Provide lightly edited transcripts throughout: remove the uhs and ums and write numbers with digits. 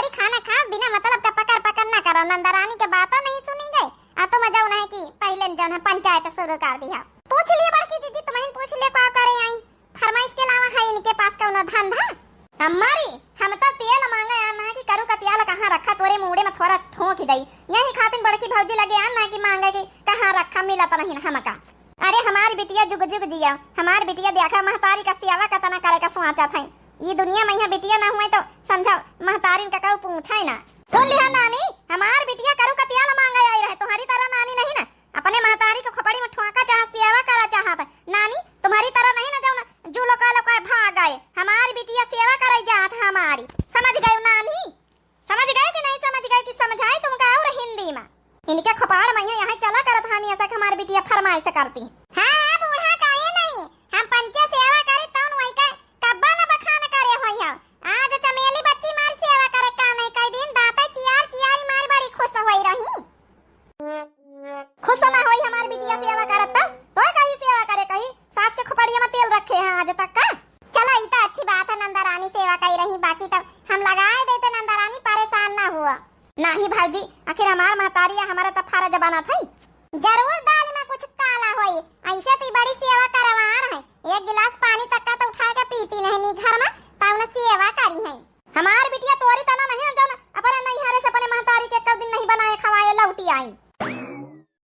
भाई खाना खा, बिना मतलब का पकड़ पकड़ ना करो। नंदरानी के बातों नहीं सुनी गई। आ तो मजा उन्हें कि पहले जो है पंचायत शुरू कर दिया। पूछ लिए बड़की दीदी, तुम्हें पूछ लिए का करे आई फरमाइश के अलावा है इनके पास कौनो धंधा? हमारी हम तो तेल मांगे आ ना कि करू का तेल कहां रखा तोरे मुंडे में थोड़ा ठोक दई। यही खातिन बड़की भौजी लगे आ ना कि मांगे कि कहां रखा मिलत नहीं हमका। अरे हमारी बिटिया जुग जुग जिया, हमारी बिटिया देखा महतारी का सेवा कतना करे का सोचा था। ये दुनिया में यहाँ बिटिया ना हुए तो समझो महतारिन का कहू पूछा ना। सुन लिया नानी, हमार बिटिया करू का तेल मांगे आई रहे, तुम्हारी तरह नानी नहीं ना अपने महतारी को खोपड़ी में ठोका चाह सेवा करा चाहत। नानी तुम्हारी तरह नहीं ना जाओ जो लोग भाग गए। हमारी बिटिया सेवा कराई जात हमारी, समझ गए नानी? समझ गए कि नहीं समझ गए कि समझाई तुमका और हिंदी में? इनके खपाड़ में यहाँ चला करत हम ऐसा हमारी बिटिया फरमाइश करती। हां बूढ़ा काहे नहीं, हम पंचे सेवा करे तौन वही का कब्बा ना बखान करे होई। आज चमेली बच्ची मार सेवा करे का नहीं कई दिन दाता चियार चियारी मार बड़ी खुश होई रही। खुश ना होई हमारी बिटिया सेवा करत तो कहीं सेवा करे कहीं सास के खोपड़िया में तेल रखे हैं आज तक का। चलो ये तो अच्छी बात है नंदरानी सेवा कर रही, बाकी तब हम लगाए देते नंदरानी परेशान ना हुआ। नहीं भाजी आखिर हमार महतारिया हमारा तो फर्ज बना था। जरूर दाल में कुछ काला होई, ऐसे तो बड़ी सेवा करवा रहे। एक गिलास पानी तक का तो उठा के पीती नहीं नी घर में तब सेवा करी है। हमारी बिटिया तोरी तना नहीं जो अपने नैहरे से अपने महतारी के कब दिन नहीं बनाए खवाए लौटी आई।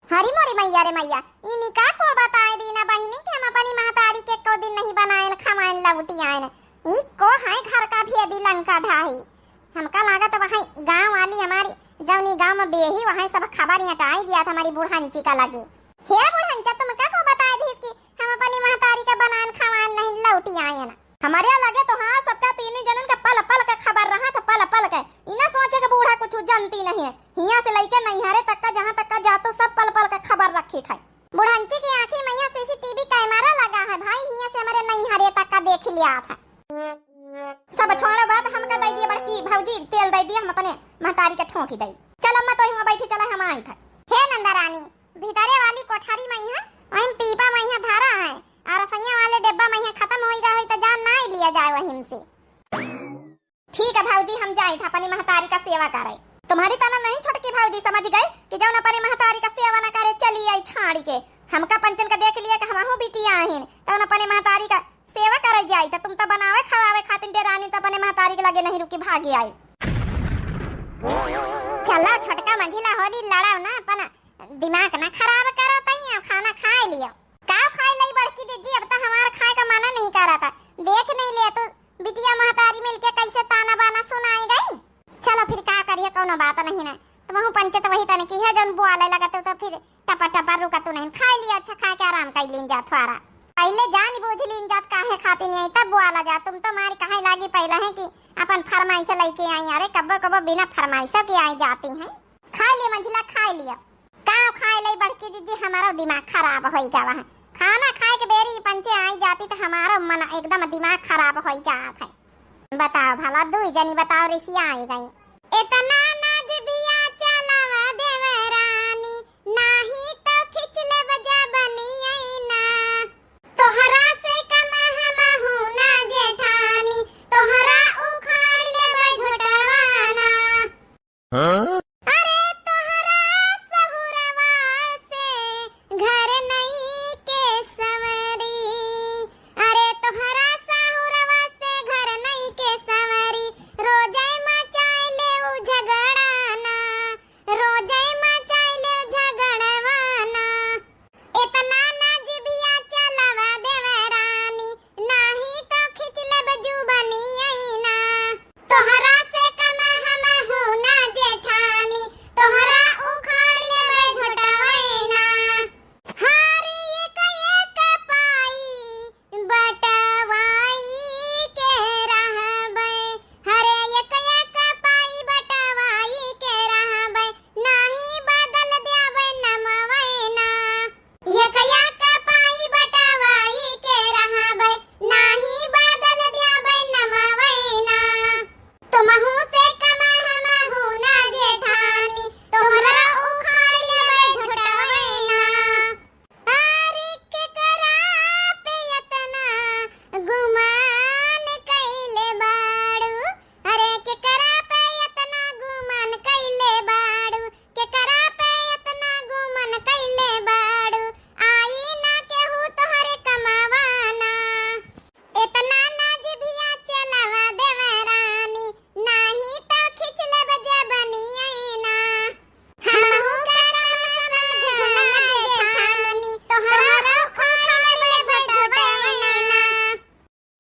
हरी मोरी मैया रे मैया, इन्हीं का को बताए दीना बहिनी कि हम अपनी महतारी के को दिन नहीं बनाए खवाए लौटी आए। ई को है घर का भेदी लंका ढाई। हमका लागत वहां गांव वाली हमारी जवनी गांव में बेही वहां सब खबर हटाई दिया था हमारी बुढ़ांची का लगे। हे बुढ़ांचा तुम का को बताए दी कि हम अपनी महतारी का बनान खवान नहीं लौटी आए ना? हमारे लगे तो हाँ सबका तीनों जनन का पल पल का खबर रहा था, पल पल का। इना सोचे के बूढ़ा कुछ जानती नहीं है, हिया से लेके नैहरे तक का जहां तक का जातो सब पल पल का खबर रखी था। बुढ़ांची की आंखें में यहाँ सीसीटीवी कैमरा लगा है भाई, हिया से हमारे नैहरे तक का देख लिया था। सब छोड़ा बात हमका दे दिए बड़की भौजी तेल दे दिए, हम अपने महतारी के ठोकी दई। चल अम्मा तो यहाँ बैठी चला हम आई था। हे नंदरानी भीतरे वाली कोठारी में यहाँ वहीं पीपा में यहाँ धारा है और रसैया वाले डिब्बा में यहाँ खत्म हो गया है तो जान ना ही लिया जाए वहीं से। ठीक है भौजी हम जाए था अपनी महतारी का सेवा करे। तुम्हारी तना नहीं छोटकी भौजी समझ गए कि जब अपनी महतारी का सेवा ना करे चली आई छाड़ी के। हमका पंचन का देख लिया कि हमहु बिटिया आहिन तब अपनी महतारी का सेवा करे जाई तो तुम तो बनावे खवावे खातिर डेरानी तो अपने महतारी के लगे नहीं रुकी भागी आई। चला छोटका मंझिला होली लड़ाओ ना अपना दिमाग ना खराब करो तई खाना खा लियो। का खाई नहीं बड़की दीदी, अब तो हमार खाए का मना नहीं कर रहा था। देख नहीं लिया तो बिटिया महतारी मिलके कैसे ताना बाना सुनाई गई। चलो फिर का करिए कोनो बात नहीं ना, तुम पंचायत वही तने की है जन बुआले लगते तो फिर टपा टपा रुका तो नहीं खा लिया। अच्छा खा के आराम कर लीन जात वारा पहले जान बूझ लीन जात काहे खाती नहीं तब बुआला जा। तुम तो मारी कहे लागी पहले है कि अपन फरमाइश लेके आई। अरे कब्बो कब्बो बिना फरमाइश के आई जाती हैं। खा लिए मंझिला खा लिया का खाए ले बड़की दीदी हमारा दिमाग खराब हो गया। वहाँ खाना खाए के बेरी पंचे आई जाती तो हमारा मन एकदम दिमाग खराब हो जात है। बताओ भला दुई जनी बताओ ऋषि आई गई। इतना नाज बिया चलावा देवरानी नाही तो खिच ले बजा बनी आई ना। तोहरा से कम हम हूं ना जेठानी, तोहरा उखाड़ ले बझोटवाना। हां झगड़ाना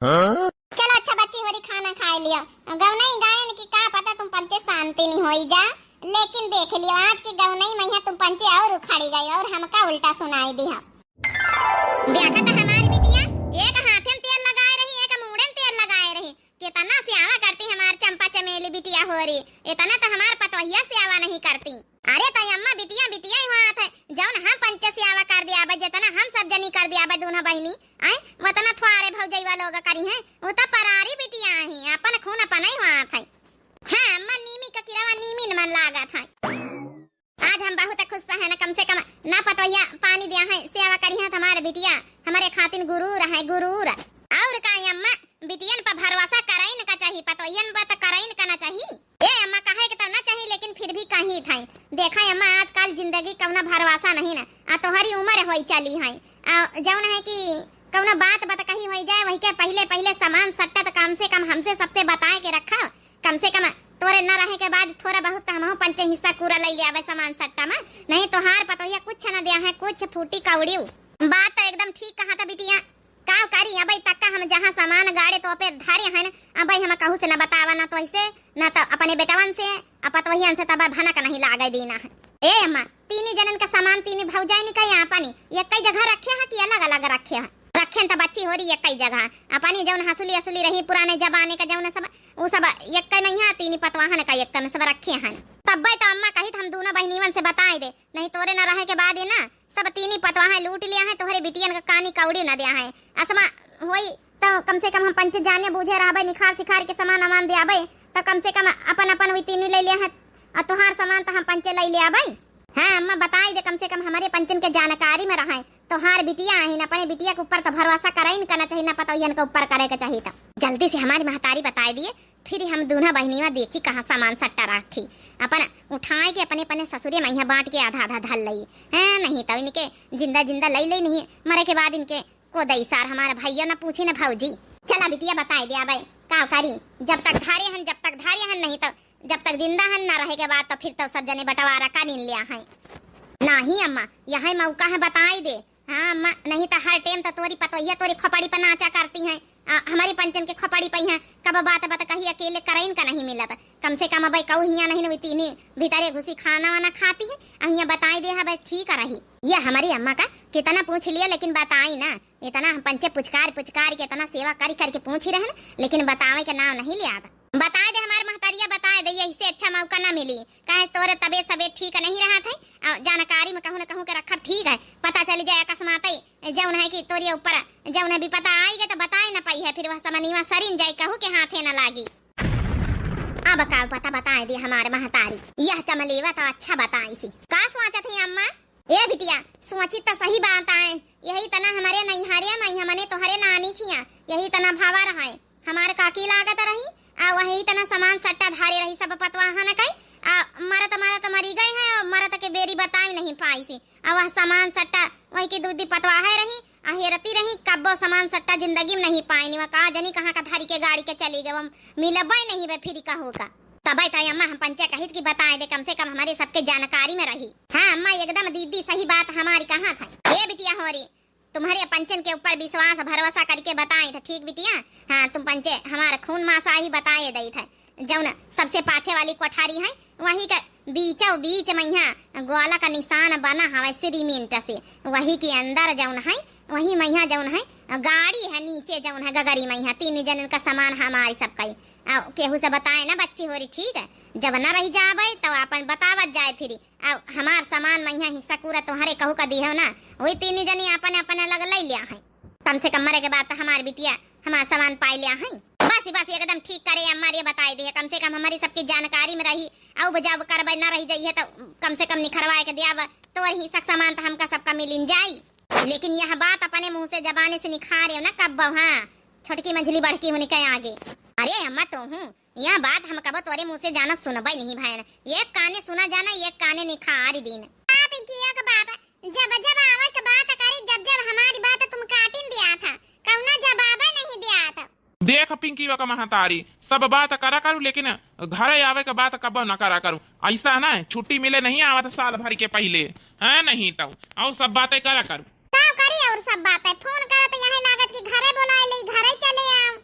चलो अच्छा बच्ची होरी खाना खा लिया। गवनई गायन की का पता तुम पंचे शांति नहीं होई जा, लेकिन देख लियो आज की गवनई मैया तुम पंचे और उखाड़ी गई और हमका उल्टा सुनाई दिया। देखा था हमारी बिटिया एक हाथे में तेल लगाए रही, एक मुंह में तेल लगाए रही। कितना सेवा करती हमार चंपा चमेली बिटिया होरी, इतना तो हमार पतोहिया सेवा नहीं करती। अरे तई अम्मा बिटिया बिटिया ही हाथ है जौन हम पंच सेवा कर दिया बे, जितना हम सब जनी कर दिया बे दोनों बहिनी आए वतना थोड़े भौजैवा लोग करी हैं, वो तो परारी बिटिया ही अपन खून अपन ही हाथ है। हां अम्मा नीमी का किरावा नीमी मन लागा था। आज हम बहुत खुश है ना, कम से कम ना पतोहिया पानी दिया है सेवा करी है हमारे बिटिया, हमारे खातिन गुरूर है गुरूर। और का अम्मा बिटियन पर भरोसा कराइन का चाहिए, पतोहियन पर तो कराइन का ना चाहिए। ए अम्मा कहे के तो ना चाहिए लेकिन फिर भी कहीं था। देखा अम्मा आजकल जिंदगी कौना भरोसा नहीं ना, आ तोहरी उम्र होई चली है जौन है कि कौना बात बता कहीं हो जाए वही के पहले पहले सामान सट्टा तो कम से कम हमसे सबसे बताए के रखा, कम से कम तोरे न रहे के बाद थोड़ा बहुत हमहु पंच हिस्सा पूरा ले लिया सामान सट्टा में, नहीं तो हार पतोहिया कुछ न दिया है कुछ फूटी कौड़ी। बात तो एकदम ठीक कहा था बिटिया, का करी अबे तक हम जहां सामान गाड़े तो पे धारे हैं अबे हम कहू से न बतावा ना तो ऐसे ना तो अपने बेटवन से अपतोहियन से तब भनक नहीं लागे देना है। ए अम्मा तीन जनन का सामान तीन भौजाई ने कहीं अपनी एक कई जगह रखे है कि अलग अलग रखे है? रखे तो बच्ची हो रही एक कई जगह अपनी जौन हसुली हसुली रही पुराने जमाने का जौन सब वो सब एक कई में तीन पतवाहन का एक में सब रखे हैं। तब तो अम्मा कही हम दोनों बहनीवन से बताए दे, नहीं तोरे न रहे के बाद ना सब तीन पतवाहन लूट लिया है, तोहरे बिटियन का कानी कौड़ी न दिया है। असमा होई तो कम से कम हम पंच जाने बूझे रहबे निखार सिखार के सामान अमान देबे तो कम से कम अपन अपन वही तीनों ले लिया है और तोहार सामान तो हम पंचे ले लिया भाई। हां अम्मा बताई दे कम से कम हमारे पंचन के जानकारी में रहे, तोहार बिटिया है ना अपने बिटिया के ऊपर तो भरोसा कराई न करना चाहिए ना पतोहियन के ऊपर करे के चाहिए। तो जल्दी से हमारी महतारी बताई दिए, फिर हम दोनों बहनियां देखी कहां सामान सट्टा रखी अपन उठाए के अपने अपने ससुरे में यहाँ बांट के आधा आधा धल लई है, नहीं तो इनके जिंदा जिंदा लई लई नहीं मरे के बाद इनके को दई सार हमारे भैया ना पूछे ना भौजी। चला बिटिया बताई दिया भाई का करी, जब तक धारे हन जब तक धारे हन, नहीं तो जब तक जिंदा हन ना रहे के बाद तो फिर तो सब जने बंटवारा कर लिया है। नहीं अम्मा यही मौका है बताई दे। हाँ अम्मा नहीं तो हर टाइम तो तोरी पतोहिया तोरी खोपड़ी पर नाचा करती हैं, हमारी पंचन के खोपड़ी पे हैं कब बात बता कहीं अकेले कराइन का नहीं मिला था, कम से कम भाई कहू हिया नहीं हुई तीन भीतरे घुसी खाना वाना खाती है अहिया बताई दे है बस ठीक रही। ये हमारी अम्मा का कितना पूछ लिया लेकिन बताई ना, इतना हम पंचे पुचकार पुचकार के इतना सेवा करी करके पूछ रहे हैं लेकिन बतावे का नाम नहीं लिया था। बता दे हमारे महतारिया बता दे इससे अच्छा मौका ना मिली, कहे तोरे तबीयत सबीयत ठीक नहीं रहा था जानकारी में कहूँ न कहूँ के रखा ठीक है, पता चल जाए अकस्मात जौन है कि तोरे ऊपर जौन है विपदा आई गए तो बताई ना पाई है, फिर वह समनीवा सरिन जाए कहूँ के हाथे न लागी। अब का पता बताए दी हमारे महतारी यह चमलेवा तो अच्छा बताई सी का सोचा थी अम्मा। ए बिटिया सोची तो सही बात आए, यही तना हमारे नैहरिया में हमने तोहरे नानी खिया यही तना भावा रहा है, हमारे काकी लागत रही वही तना सामान सट्टा धारे रही सब पतवाहन कई मरत मरी गए हैं और मरत के बेरी बताई नहीं पाई सी वह सामान सट्टा वही की दूधी पतवाहे रही हेरती रही कब्बो सामान सट्टा जिंदगी में नहीं पाई नहीं कहा जनी कहाँ का धारी के गाड़ी के चली गए मिलबे नहीं वे फिर का होगा तब अम्मा हम पंचे कहित की बताए दे कम से कम हमारे सबके जानकारी में रही। हाँ अम्मा एकदम दीदी सही बात हमारी कहाँ था। ये बिटिया हो रही तुम्हारे पंचन के ऊपर विश्वास भरोसा करके बताए थे ठीक बिटिया। हाँ तुम पंचे हमारा खून मासा ही बताए दई थे जौन सबसे पाछे वाली कोठारी है वही का बीचों बीच में यहाँ ग्वाला का निशान बना हवा सीमेंट से वही के अंदर जौन है वही में जौन है गाड़ी है नीचे जौन है गगरी में तीन जन का सामान हमारे सबका केहू से बताए ना बच्ची हो रही ठीक है, जब न रही जाबे तो अपन बतावत जाए फिर हमार सामान में हिस्सा पूरा तुम्हारे कहू का दी है ना वही तीन जनी अपन अपन अलग ले लिया है, कम से कम मरे के बाद तो हमारी बिटिया हमारा सामान पाई लिया है। बस एकदम ठीक करे अम्मा ये बताई दी कम से कम हमारी सबकी जानकारी में रही अब जब करबे न रही जाइए तो कम से कम निखरवाए के दिया तो वही सब सामान तो हमका सबका मिल जाई। लेकिन यह बात अपने मुंह से जबाने से निखारे ना कब हाँ छोटकी मंझली बढ़की होने के आगे। अरे अम्मा तो हूँ यह बात हम कब तोरे मुंह से जाना सुनबे नहीं भाई एक काने सुना जाना एक काने निखार दिन जब जब आवत बात करी जब जब हमारी बात तुम काटिन दिया था कौना जवाब नहीं दिया था। देख पिंकी वा का महतारी सब बात करा करूँ लेकिन घर आवे के बात कब न करा करूँ ऐसा ना छुट्टी मिले नहीं आवत साल भर के पहले है नहीं तो और सब बातें करा करूँ और सब बातें फोन करा तो यहाँ लागत की घरे बुलाए ले घरे चले आओ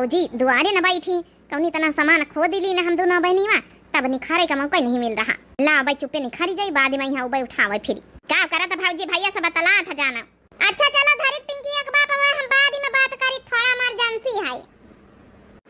भौजी दुआरे न बैठी, कौनी तना सामान खो दिली ना हम दोनों बहनीवा, तब निखारे का मौका नहीं मिल रहा। ला भाई चुप्पे निखारी जाई, बाद में यहाँ उबे उठावे फिर का करा था भौजी, भैया से बतला था जाना। अच्छा चलो धरित पिंकी एक बाप हम बाद में बात करी, थोड़ा इमरजेंसी है।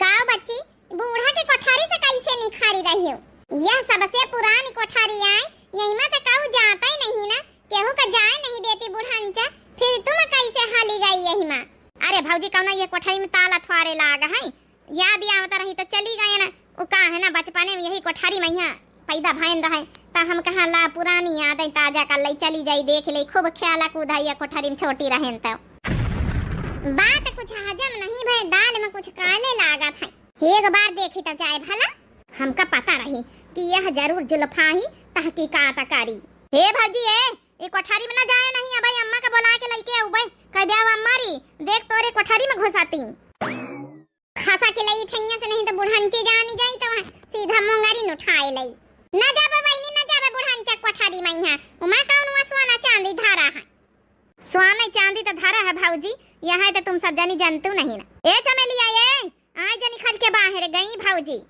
का बच्ची बूढ़ा के कोठारी से कैसे निखारी रही हो? यह सबसे पुरानी कोठारी है, यही में तो कहूँ जाता ही नहीं ना, केहू का जाए नहीं देती बुढ़ांचा, फिर तुम कैसे हाली गई यही में? अरे भौजी कौना ये कोठारी में ताला थोड़े लाग है, याद आवता रही तो चली गए ना। वो का है ना बचपने में यही कोठारी में यहाँ पैदा भैन रहे, ता हम कहा ला पुरानी याद ताजा कर ले, चली जाई देख ले, खूब ख्याल कूदाई कोठारी में छोटी रहें। तो बात कुछ हजम नहीं भय, दाल में कुछ काले लागा था, एक बार देखी तो जाए भला, हमका पता रही कि यह जरूर जुल्फा ही तहकीकात करी। हे भौजी ए कोठारी में ना जाए नहीं, भाई अम्मा का बुला के लेके आऊ भाई, कह दे अम्मा री देख तोरे कोठारी में घुसाती खासा के लई ठैया से, नहीं तो बुढ़ांचे जानी जाई तो सीधा मोंगारी न उठाए लई। ना जाबे बहनी ना जाबे बुढ़ांचा कोठारी में, यहाँ उमा कौन हुआ सोना चांदी धारा है? सोना चांदी तो धारा है भौजी, यह है तो तुम सब जानी जानतू नहीं ना। ए चमेलिया ये आज जनी खल के बाहर गई भौजी,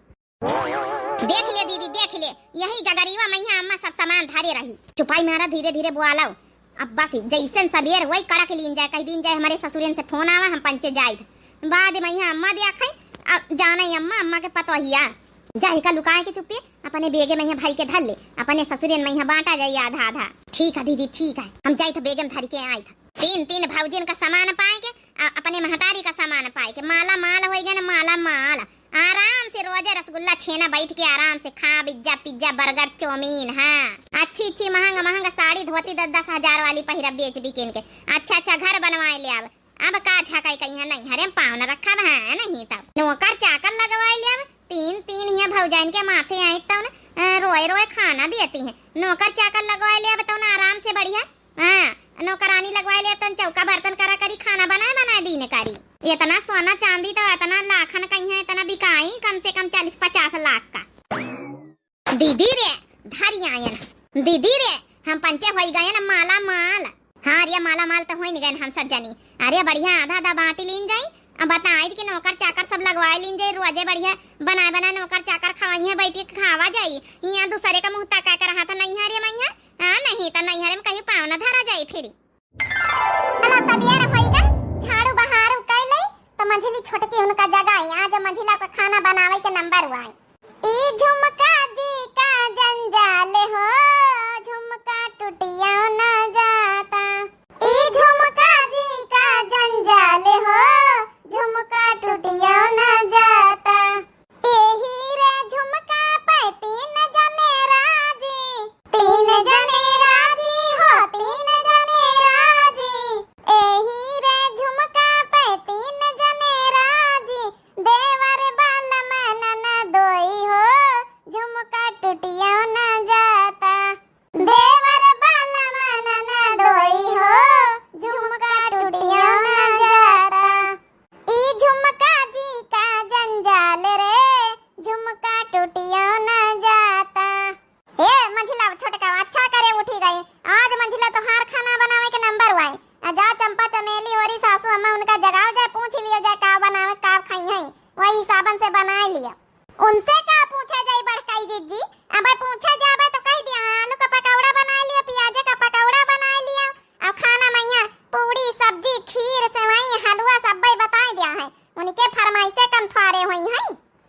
देख ले दीदी देख ले, यही गगरीवा मैया अम्मा सब सामान धारे रही। चुपाई मारा धीरे धीरे बुआलाओ, अब बस जैसन सबेर वही कड़क लीन जाए, कई दिन जाए हमारे ससुरन से फोन आवा, हम पंचे जाए बाद मैया अम्मा दिया खाई, अब जाना ही अम्मा के पतो हिया जाही का लुकाए के चुप्पे अपने बेगे मैया भाई के धर ले, अपने ससुरन मैया बांटा जाए आधा आधा। ठीक है दीदी ठीक है, हम जाए थे बेगम धरी के आए थे, तीन भौजिन का सामान पाए के, अपने महतारी का सामान पाए के, माला माल हो गया ना, माला माल आराम से रोजे रसगुल्ला छेना बैठ के आराम से खा, पिज्जा बर्गर चौमीन, हाँ अच्छी महंगा साड़ी धोती 10-10 हजार वाली पहिरा बेच बिकेन के, अच्छा घर बनवाए ले। अब का छकाई कहीं नहीं हरे पावन रखा है नहीं, तब नौकर चाकर लगवाए ले, अब तीन यहाँ भौजाइन के माथे आई तब रोए खाना देती है, नौकर चाकर लगवाए ले बताओ ना आराम से बढ़िया, हाँ नौकरानी लगवाए ले तब चौका बर्तन करा करी, खाना बना दीने करी। इतना सोना चांदी तो इतना लाखन कहीं है, इतना बिकाई कम से कम 40-50 लाख का। दीदी रे धरी आए ना, दीदी रे हम पंचे हो गए ना माला माल, हाँ अरे माला माल तो हो नहीं गए हम सब जनी, अरे बढ़िया आधा बाटी लीन जाई, अब बताई कि नौकर चाकर सब लगवाए लीन जाई, रोजे बढ़िया बना नौकर चाकर खवाई है, बैठी खावा जाई, यहाँ दूसरे का मुंह तका कर रहा था नहीं हरे मैया, हाँ नहीं तो नहीं हरे में कहीं पाव ना धरा जाई फिर। अला सबेर होइगा झाड़ू बहारू कैले तो मंझली छोटकी उनका जगह आज मंझिला को खाना बनावे के नंबर हुआ है। ई झुमका जी का जंजाल हो, झुमका टूटिया ना जाता, ई झुमका जी का जंजाल हो, झुमका टूटिया ना जाता, एही रे झुमका पे 3 जने राजी, 3 जने राजी हो, 3 जने राजी, एही रे झुमका पे 3 जने राजी, देवर बाल में न दोई हो, झुमका टूटिया ना जाता, देवर बाल में न दोई हो, झुमका टूटिया ना जाता, ई झुमका जी का जंजाल रे, झुमका टूटिया ना जाता। ए मंझिला छोटका अच्छा करे उठी गई, आज मंझिला तो हार खाना बनावे के नंबर हुआ है, जा चंपा चमेली और सासू अम्मा उनका जगाओ जाए, पूछ लियो जाए का बनावे का खाई है, वही साबन से बना लिया, उनसे का पूछा जाए बड़काई जीजी, अब पूछा जाए तो कह दिया आलू का पकौड़ा बना लिया, प्याज का पकौड़ा बना लिया, अब खाना मैया पूरी सब्जी खीर सेवई हलवा सब बता दिया है, उनके फरमाइशे कम थोड़े हुई हैं,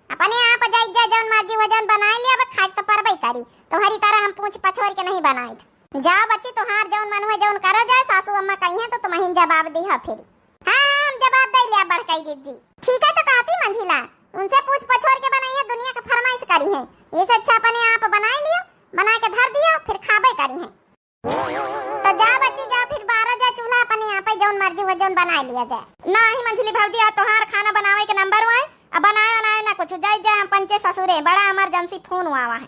अपने आप जाई जा जौन मर्जी वजन बना लिया, अब खाए तो परबई करी, तो हरी तरह हम पूछ पछोर के नहीं बनाई। जाओ बच्ची तोहार जौन मन हुए जौन करो जाए, सासू अम्मा कही है तो तुम्हें जवाब दी है फिर, हाँ हम जवाब दे लिया बड़काई जीजी, ठीक है तो कहती मंझिला उनसे पूछ पछोर के बनाई है, दुनिया का फरमाइश करी है, ये से अच्छा अपने आप बना लियो, बना के धर दियो फिर खाबे करी है, तो जा बच्ची जा फिर 12 जा चूल्हा अपने यहाँ पे जौन मर्जी हो जौन बना लिया जाए। ना ही मंझली भौजी आ तोहार खाना बनावे के नंबर हुआ है, अब बनाए ना कुछ जाए जाए हम पंचे ससुरे, बड़ा इमरजेंसी फोन हुआ है।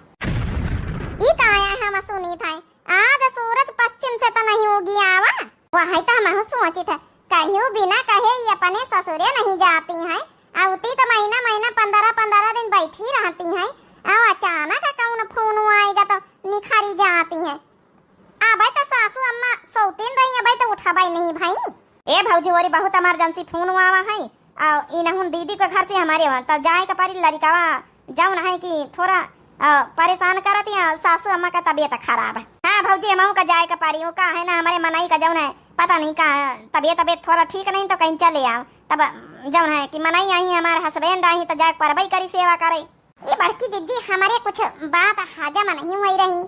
ई का आया है हम सुनी था, आज सूरज पश्चिम से तो नहीं उगी आवा, वही तो हम सोची था कहियो बिना कहे ये अपने ससुरे नहीं जाती हैं, आवती तो महीना 15 दिन बैठी रहती हैं, और अचानक कौन फोन आएगा तो निखारी जाती हैं, अब तो सासू अम्मा सौतीन रही है भाई तो उठाबाई नहीं भाई। ए भौजी ओरी बहुत इमरजेंसी फोन हुआ है, इनहुन दीदी के घर से हमारे वहाँ तो जाए का पारी लड़कावा जाऊन है कि थोड़ा परेशान करती है, सासू अम्मा का तबीयत खराब है। हाँ भौजी अम्मा का जाए का पारी वो का है ना हमारे मनाई का जाऊन है पता नहीं का तबीयत थोड़ा ठीक नहीं तो कहीं चले आओ तब जाऊन है कि मनाई आई हमारे हस्बैंड आई तो जाए परबई करी सेवा करे। ये बड़की दीदी हमारे कुछ बात हजम नहीं हुई रही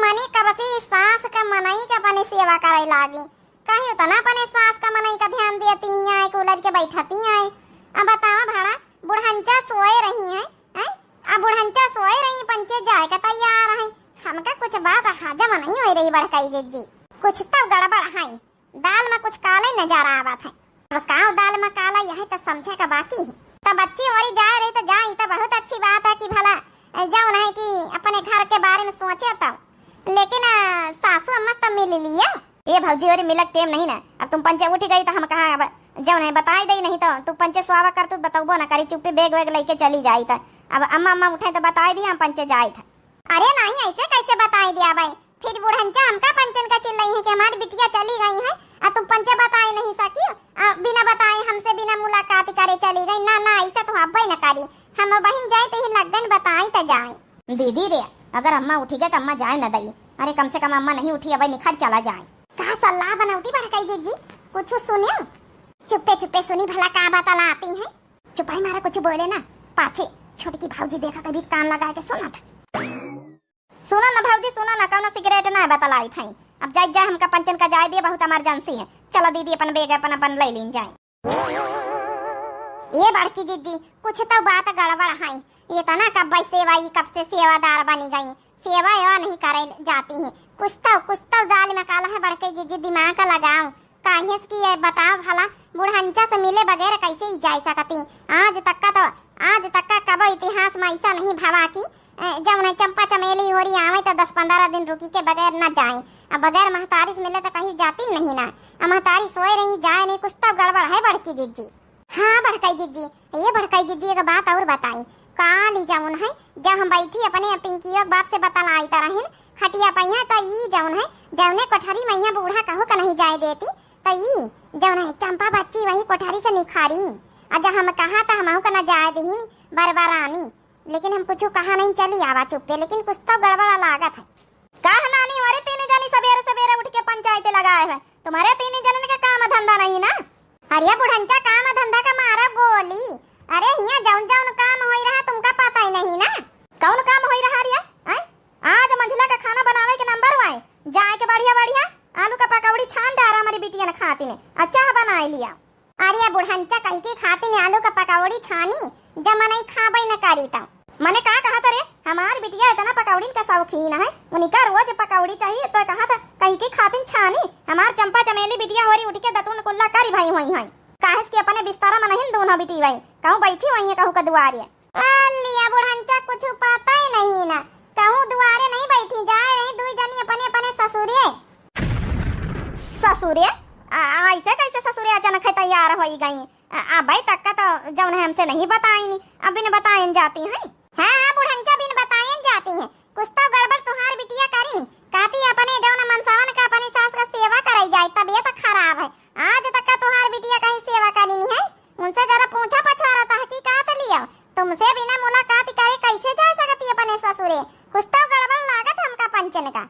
मने कब से सास का मनाई का अपने सेवा करे लागी कहीं होता ना अपने सास का मनाई का ध्यान देती है कूलर के बैठती है। अब बताओ भाड़ा बुढ़ंचा सोए रही है अब बुढ़ंचा सोए रही पंचे जाए का तैयार है हमका कुछ बात हजम नहीं हो रही बड़काई दीदी कुछ तो गड़बड़ है दाल में कुछ काले नजर आवत है। अब काव दाल में काला यह तो समझे का बाकी है तब बच्ची और जा रही तो जाई तो बहुत अच्छी बात है कि भला जाओ नहीं कि अपने घर के बारे में सोचे तब लेकिन सासू अम्मा तब मिल लिया ये भौजी और मिलक टेम नहीं ना। अब तुम पंचे उठ गई तो हम कहा जाओ नहीं बताई दई नहीं तो तू पंचे स्वावा कर तू बताऊबो ना करी चुप्पी बैग वैग लेके चली जाई था। अब अम्मा अम्मा उठाई तो बताई दी हम पंचे जाई था। अरे नहीं ऐसे कैसे बताई दिया भाई फिर बुढ़ंचा हमका पंचन का चिल्लाई है कि हमारी बिटिया चली गई है और तुम पंचे बताई नहीं सकी बिना बताए हमसे बिना मुलाकात करे चली गई ना ना ऐसा तो अब न करी हम बहन जाए तो ही लगन बताई तो जाए। दीदी रे अगर अम्मा उठी गए तो अम्मा जाए न दई अरे कम से कम अम्मा नहीं उठी अब निखर चला जाए कहा सलाह बनाती बड़काई दीदी कुछ सुने चुप्पे चुप्पे सुनी भला का बतला आती है चुपाई मारा कुछ बोले ना पाछे छोटी की भाऊजी देखा कभी कान लगा के सुना था सुनो ना भाऊजी सुनो ना कौन सिगरेट ना बतलाई थी अब जाए जाए हमका पंचन का जाए दिए बहुत इमरजेंसी है चलो दीदी अपन बेग अपन अपन ले लीन जाए। ये बड़की दीदी कुछ तो बात गड़बड़ है ये तो ना कब सेवा कब से सेवादार बनी गई सेवा एवा नहीं करे जाती है कुछ तो दाल में काला है बड़के दीदी दिमाग का लगाओ काहे की है बताओ भला बुढ़ंचा से मिले बगैर कैसे ही जा सकती आज तक का कब इतिहास में ऐसा नहीं भवा की जब उन्हें चंपा चमेली हो रही आवे तो 10-15 दिन रुकी के बगैर न जाए अब बगैर महतारी से मिले तो कहीं जाती नहीं ना महतारी सोए रही जाए नहीं कुछ तो गड़बड़ है बड़की दीदी। हाँ बड़काई दीदी ये बड़काई दीदी एक बात और बताई काली जाऊन है जब हम बैठी अपने पिंकी बाप से बतलाई तरह खटिया पहिया तो ई जाऊन है जौने कोठरी मैया बूढ़ा कहो का नहीं जाए देती तो ई जौन है चंपा बच्ची वही कोठरी से निखारी जब हम कहा था हम का न जाए दी बरबरानी लेकिन हम कुछ कहा नहीं चली आवा चुप्पे लेकिन कुछ तो गड़बड़ा लागत है। कहा नानी हमारे तीन जनी सवेरे सवेरे उठ के पंचायत लगाए हैं तुम्हारे तीन जनन का काम धंधा नहीं ना। अरे बुढ़ंचा काम धंधा का मारा गोली अरे यहाँ जौन जौन काम हो रहा तुमका पता ही नहीं ना कौन काम हो रहा रिया आज मंझला का खाना बनावे के नंबर हुआ जाए के बढ़िया बढ़िया आलू का पकौड़ी छान डारा हमारी बिटिया ने खाती ने अच्छा बना लिया। अरे बुढ़ंचा कहीं की खाती ने आलू का पकौड़ी छानी जब नहीं खाबई न करी तो मैंने कहा था रे हमारी बिटिया इतना पकौड़ी का शौकीन है उनका रोज पकौड़ी चाहिए तो कहा था कहीं की खातिन छानी हमार चंपा चमेली बिटिया हो रही उठ के दतुन कुल्ला करी भाई हुई है काहे की अपने बिस्तारा में नहीं दोनों बिटी भाई कहूँ बैठी हुई है कहूँ का दुआरे लिया बुढ़ंचा कुछ पता ही नहीं ना कहूँ दुआरे नहीं बैठी जा रही दुई जनी अपने अपने ससुरे ऐसे कैसे ससुरे अचानक तैयार हो गई अब भाई तक का तो जौन है हमसे नहीं बताई नहीं अब बिन बताएं जाती है। हाँ बुढ़ंचा बिन बताएं जाती है कुछ तो गड़बड़ तुम्हारी बिटिया करी नहीं कहती अपने जौन मनसावन का अपनी सास का सेवा कराई जाए तबीयत खराब है आज तक का तुम्हारी बिटिया कहीं सेवा करी नहीं है उनसे जरा पूछा पछवाड़ा था हकीकत लिया तुमसे बिना मुलाकात करे कैसे जा सकती अपने ससुरे कुछ तो गड़बड़ लागत हमका पंचन का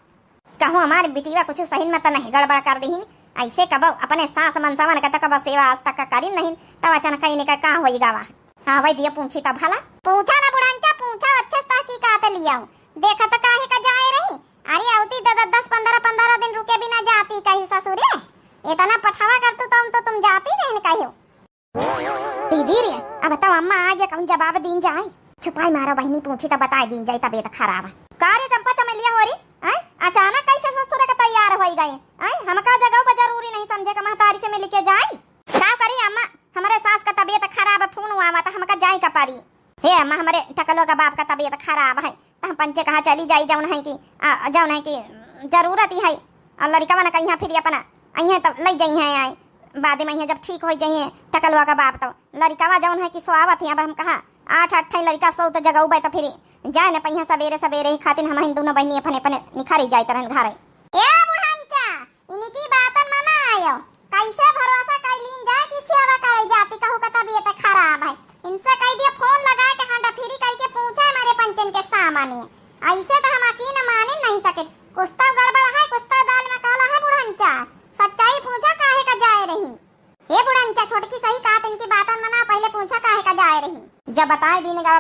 कहूँ हमारी बिटिया कुछ सही में तो नहीं गड़बड़ कर दी ऐसे कब अपने सास मनसावन का तक सेवा आज तक का करी नहीं तब अचानक कहीं का कहाँ होई गावा। हाँ वही दिया पूछी तब भला पूछा ना बुढ़ंचा पूछा अच्छे से की कहते लिया देखा तो काहे का जाए रही अरे औती 10-15 दिन रुके बिना जाती कहीं ससुरे इतना पठावा कर तो तुम जाती नहीं कहीं दीदी रे अब बताओ अम्मा आ गया कहूँ जवाब दिन जाए छुपाई मारा बहनी पूछी तो बता दी जाए तबीयत खराब है कार्य चंपा चमेलिया हो रही अचानक कैसे ससुर का तैयार हो गई हमका जगह पर जरूरी नहीं समझे का महतारी से मिल के जाए क्या करी अम्मा हमारे सास का तबीयत खराब है फोन हुआ तो हमका जाए का पारी हे अम्मा हमारे टकलो का बाप का तबीयत खराब है तो हम पंचे कहाँ चली जाई जौन है कि जरूरत ही है और लड़का ना कहीं फिर अपना अहिए तो ले जाइए आई बाद में जब ठीक हो जाइए टकलवा का बाप तो लड़का जौन है कि स्वावत है अब हम कहा 8 लड़का 100 तो जगह उबे तो फिर जाए न पहिया सवेरे सवेरे ही खातिन हम दोनों बहनी अपने अपने निखारी जाए तरन घर ए बुढ़ंचा इनकी बातन मना आयो कैसे भरोसा कैलीन जाए कि सेवा करे जाती कहू का तबीयत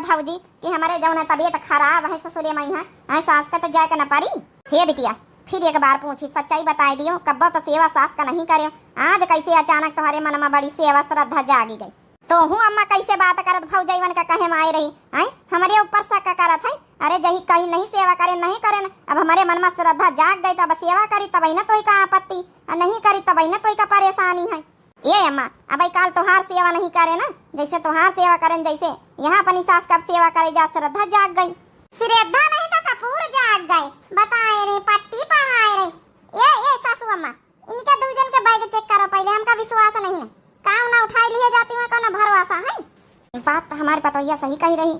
भौजी कि हमारे जौन तबीयत खराब है ससुरे मई है सास का तो जाए का न पारी। हे बिटिया फिर एक बार पूछी सच्चाई बताई दियो कब्बो तो सेवा सास का नहीं करे आज कैसे अचानक तुम्हारे मन में बड़ी सेवा श्रद्धा जागी गई तो हूँ अम्मा कैसे बात करत भौजैवन का कहे में आई रही आई हमारे ऊपर शक करत है। अरे जही कहीं नहीं सेवा करे नहीं करे न अब हमारे मन में श्रद्धा जाग गई तब सेवा करी तब न तो का आपत्ति और नहीं करी तब न तो का परेशानी है। ये अम्मा अब काल तोहार सेवा नहीं करे ना जैसे तोहार सेवा करें जैसे यहाँ अपनी सास का सेवा करे जा श्रद्धा जाग गई। श्रद्धा नहीं तो कपूर जाग गए बताए रे पट्टी पढ़ाए रे ये सासू अम्मा इनका दूजन के बैग चेक करो पहले हमका विश्वास नहीं है काम ना उठाई लिए जाती हूँ ना भरोसा है। बात तो हमारे पतोहिया सही कही रही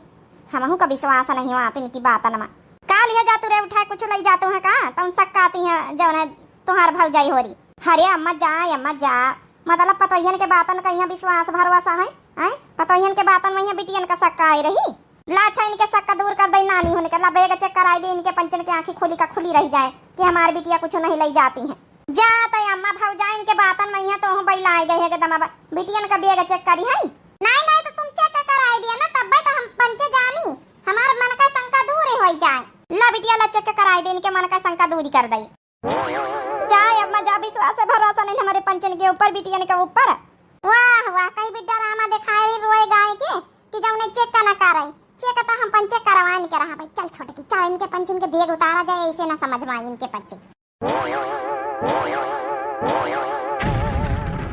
हमहू का विश्वास नहीं हुआ इनकी बात नमा का लिए जातू रे उठाए कुछ ले जाते हैं का तुम सक्का आती है जो है तुम्हार भौजाई हो रही। अरे अम्मा जा मतलब पतोहियन के बातन का यहाँ विश्वास भरोसा है पतोहियन के बातन में बिटियन का सक्का आई रही लाचा इनके सक्का दूर कर दे नानी होने का बेग चेक कराई दे इनके पंचन की आंखें खुली का खुली रह जाए कि हमारी बिटिया कुछ नहीं ले जाती है। जा तो अम्मा भौजाई इनके बातन में तो हूँ बैला आई गई है एकदम बिटियन का बेग चेक करी है नहीं तो तुम चेक कराई दिया ना तब तो हम पंचे जानी हमारे मन का शंका दूर हो जाए ला बिटिया ला चेक कराई दे इनके मन का शंका दूरी कर दई जाए अम्मा जा विश्वास भरोसा नहीं हमारे पंचन के ऊपर बिटियन के ऊपर। वाह कहीं भी डरामा दिखाई रोए गाय के कि जब उन्हें चेक ना कर रही चेक तो हम पंचे करवा नहीं कर रहा भाई चल छोटे की चल इनके पंचन के बेग उतारा जाए ऐसे ना समझ में आई इनके पंचन।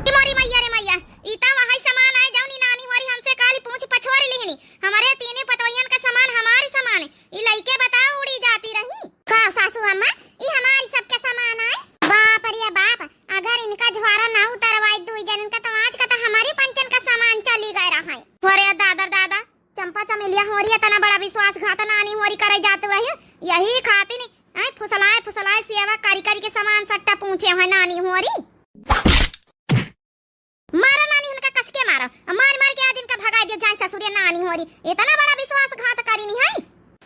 मोरी मैया रे मैया इता वहां सामान आए जाऊनी नानी मोरी हमसे काली पूंछ पछवारी लेहनी हमारे तीनों पतवैयन का सामान हमारे सामान है ई लइके बताओ उड़ी जाती रही का सासू अम्मा ई हमारी सबके सामान आए बाप रे बाप अगर इनका झवारा ना उतरवाई दो जन का तो आज का तो हमारे पंचन का सामान चली गए रहा है। अरे दादा चंपा चमेलिया होरी तना बड़ा विश्वासघात नानी होरी करे जाते रहे यही खाती नहीं फुसलाए सेवा कारी के सामान सट्टा पूछे है नानी होरी मारा नानी उनका कसके मारा मार के आज इनका भगा दिया जाए ससुरिया नानी होरी इतना बड़ा विश्वासघात करी नहीं है।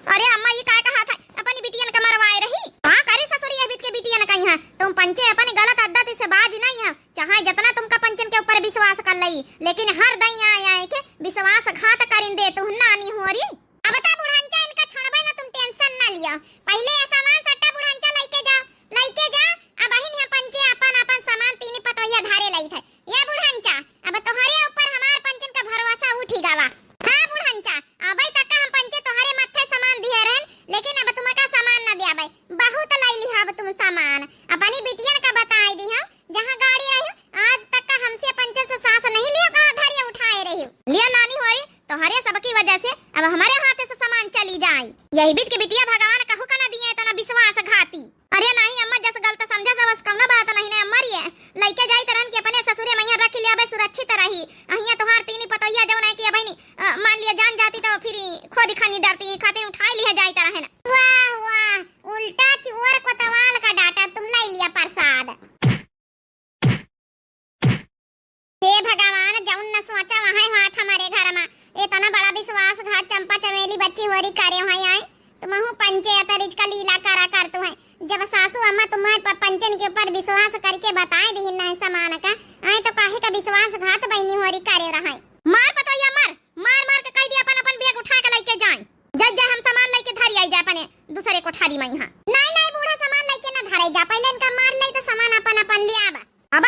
अरे अम्मा ये काय कहा था अपनी बिटियन का मरवाए रही हां करे ससुरिया बीत के बिटियन का यहाँ तुम पंचे अपनी गलत आदत से बाज नहीं है चाहे जितना तुमका पंचन के ऊपर विश्वास कर लई लेकिन हर दई आए के विश्वासघात करिन दे तू नानी होरी। अब बता बुढ़ांचा इनका छड़बे ना तुम टेंशन ना लियो पहले ये सामान सट्टा बुढ़ांचा लेके जा अब ही ने पंचे अपन सामान तीन पतोहिया धारे लई थे ये बुढ़ांचा अब तोहरे ऊपर हमार पंचन का भरोसा उठी गवा। हां बुढ़ांचा अबे तक हम पंचे तोहरे माथे सामान दिए रहन लेकिन अब तुमका सामान ना दिया भाई बहुत लाई ली अब तुम सामान अपनी बिटियन का बताई दी हम जहां गाड़ी रही आज तक का हमसे पंचन से सास नहीं लिया कहां धारिया उठाए रही लिया नानी होरी तोहरे सबकी वजह से अब हमारे हाथ से सामान चली जाए यही बीच के बिटिया भगवान कहू का ना दिए इतना विश्वासघाती। अरे नहीं अम्मा जैसे गलत समझा सब कौनो बात नहीं ना अम्मा रे लइके जाई तरन के अपने ससुरे मैया रख लिया बे सुरक्षित रही अहिया तोहार तीनी पतैया जौन है कि बहनी मान लिया जान जाती तो फिर खोदी खानी डरती खाते उठाई लिया जाई तरह है ना। वाह उल्टा चोर कोतवाल का डाटा तुम ले लिया प्रसाद। हे भगवान जौन न सोचा वहां हाथ हमारे घर में इतना बड़ा विश्वासघात चंपा चमेली बच्ची होरी करे वहां आए तुमहु पंचे अतरिज का लीला करा कर तू है जब सासू अम्मा तुम्हारे पंचन के ऊपर विश्वास करके बताए दी ना सामान का आए तो काहे का विश्वासघात बहनी होरी करे रहा है।